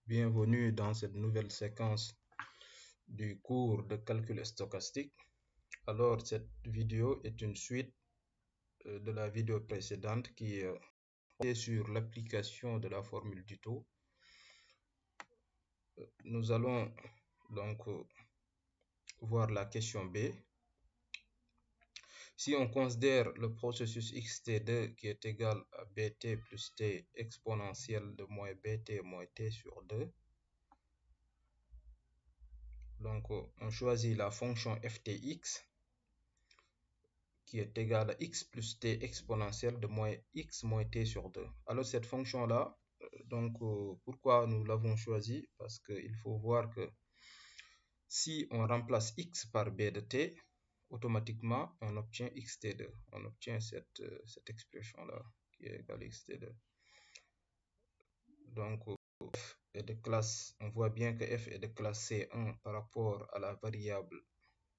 Bienvenue dans cette nouvelle séquence du cours de calcul stochastique. Alors, cette vidéo est une suite de la vidéo précédente qui est sur l'application de la formule du taux. Nous allons donc voir la question B. Si on considère le processus xt2 qui est égal à bt plus t exponentielle de moins bt moins t sur 2, donc on choisit la fonction ftx qui est égale à x plus t exponentielle de moins x moins t sur 2. Alors cette fonction-là, pourquoi nous l'avons choisie? Parce qu'il faut voir que si on remplace x par b de t, automatiquement on obtient xt2. On obtient cette expression-là qui est égale à xt2. Donc f est de classe, on voit bien que f est de classe C1 par rapport à la variable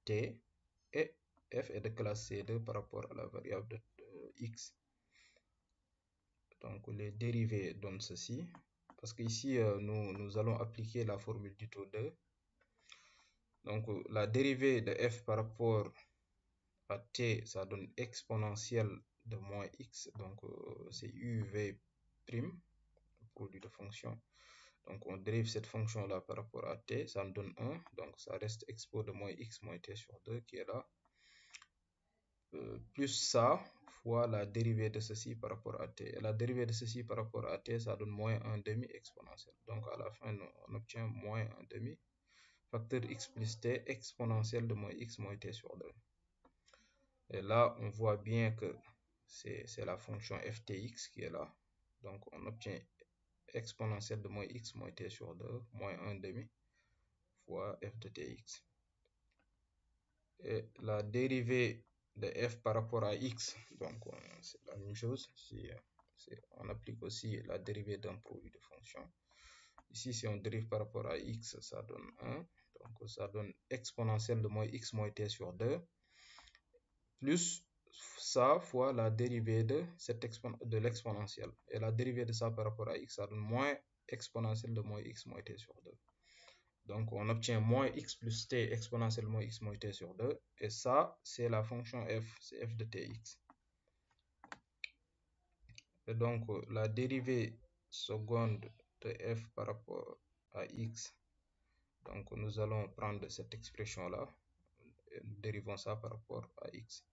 t et f est de classe C2 par rapport à la variable x. Donc les dérivés donnent ceci. Parce qu'ici, nous allons appliquer la formule du taux 2. Donc la dérivée de f par rapport à t, ça donne exponentielle de moins x. Donc c'est uv', produit de fonction. Donc on dérive cette fonction-là par rapport à t, ça nous donne 1. Donc ça reste expo de moins x moins t sur 2 qui est là. Plus ça fois la dérivée de ceci par rapport à t. Et la dérivée de ceci par rapport à t, ça donne moins 1 demi exponentielle. Donc à la fin, on obtient moins 1 demi facteur x plus t exponentielle de moins x moins t sur 2. Et là, on voit bien que c'est la fonction ftx qui est là. Donc on obtient exponentielle de moins x moins t sur 2, moins 1 demi fois f de tx. Et la dérivée de f par rapport à x, donc c'est la même chose. On applique aussi la dérivée d'un produit de fonction. Ici, si on dérive par rapport à x, ça donne 1. Donc ça donne exponentielle de moins x moins t sur 2, plus ça fois la dérivée de l'exponentielle. Et la dérivée de ça par rapport à x, ça donne moins exponentielle de moins x moins t sur 2. Donc, on obtient moins x plus t exponentielle moins x moins t sur 2. Et ça, c'est la fonction f, c'est f de tx. Et donc, la dérivée seconde de f par rapport à x. Donc, nous allons prendre cette expression-là. Nous dérivons ça par rapport à x.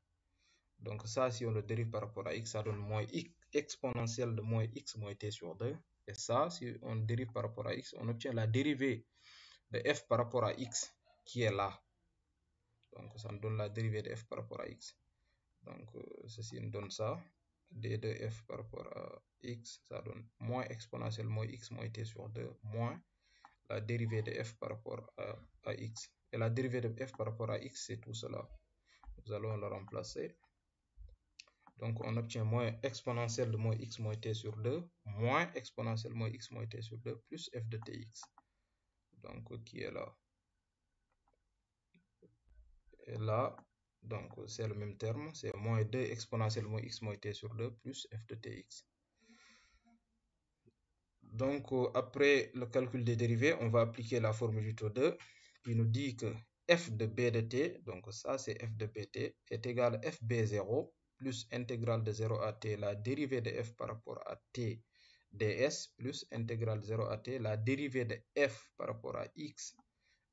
Donc, ça, si on le dérive par rapport à x, ça donne moins x exponentielle de moins x moins t sur 2. Et ça, si on dérive par rapport à x, on obtient la dérivée de f par rapport à x qui est là. Donc ça nous donne la dérivée de f par rapport à x. Donc ceci nous donne ça. d de f par rapport à x, ça donne moins exponentielle moins x moins t sur 2 moins la dérivée de f par rapport à x. Et la dérivée de f par rapport à x, c'est tout cela. Nous allons le remplacer. Donc on obtient moins exponentielle de moins x moins t sur 2 moins exponentielle moins x moins t sur 2 plus f de tx. Donc qui est là. Et là, donc c'est le même terme, c'est moins 2 exponentielle moins x moins t sur 2 plus f de tx. Donc après le calcul des dérivés, on va appliquer la formule du taux 2 qui nous dit que f de b de t, donc ça c'est f de bt, est égal à fb0 plus intégrale de 0 à t la dérivée de f par rapport à t ds plus intégrale de 0 à t la dérivée de f par rapport à x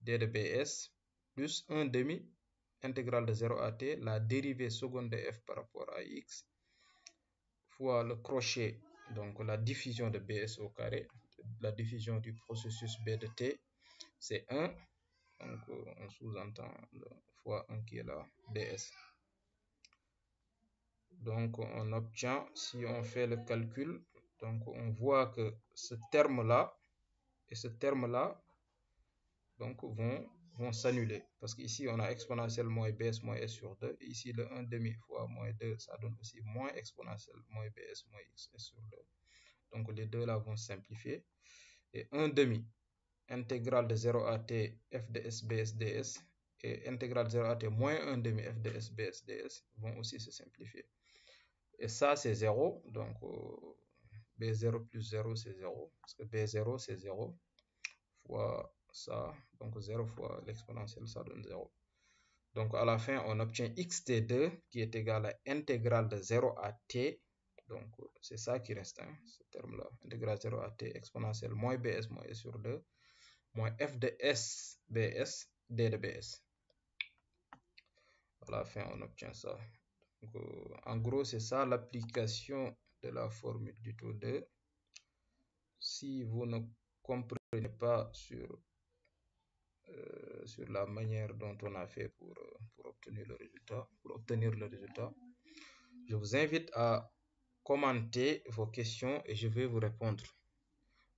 d de bs plus 1 demi intégrale de 0 à t, la dérivée seconde de f par rapport à x, fois le crochet, donc la diffusion de bs au carré, la diffusion du processus b de t, c'est 1, donc on sous-entend fois 1 qui est là, ds. Donc on obtient, si on fait le calcul, donc on voit que ce terme-là et ce terme-là donc vont s'annuler. Parce qu'ici, on a exponentielle moins bs moins s sur 2. Et ici, le 1 demi fois moins 2, ça donne aussi moins exponentielle moins bs moins x s sur 2. Donc les deux là vont simplifier. Et 1 demi intégrale de 0 à t f de s bs ds et intégrale de 0 à t moins 1 demi f de s bs ds vont aussi se simplifier. Et ça, c'est 0. Donc B0 plus 0, c'est 0. Parce que B0, c'est 0 fois ça. Donc 0 fois l'exponentielle, ça donne 0. Donc à la fin, on obtient xt2 qui est égal à intégrale de 0 à t. Donc c'est ça qui reste, hein, ce terme-là. Intégrale 0 à t exponentielle moins bs moins s sur 2 moins f de s bs d de bs. À la fin, on obtient ça. Donc, en gros, c'est ça l'application de la formule du taux 2. Si vous ne comprenez pas sur la manière dont on a fait pour obtenir le résultat, je vous invite à commenter vos questions et je vais vous répondre.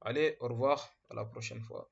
Allez, au revoir, à la prochaine fois.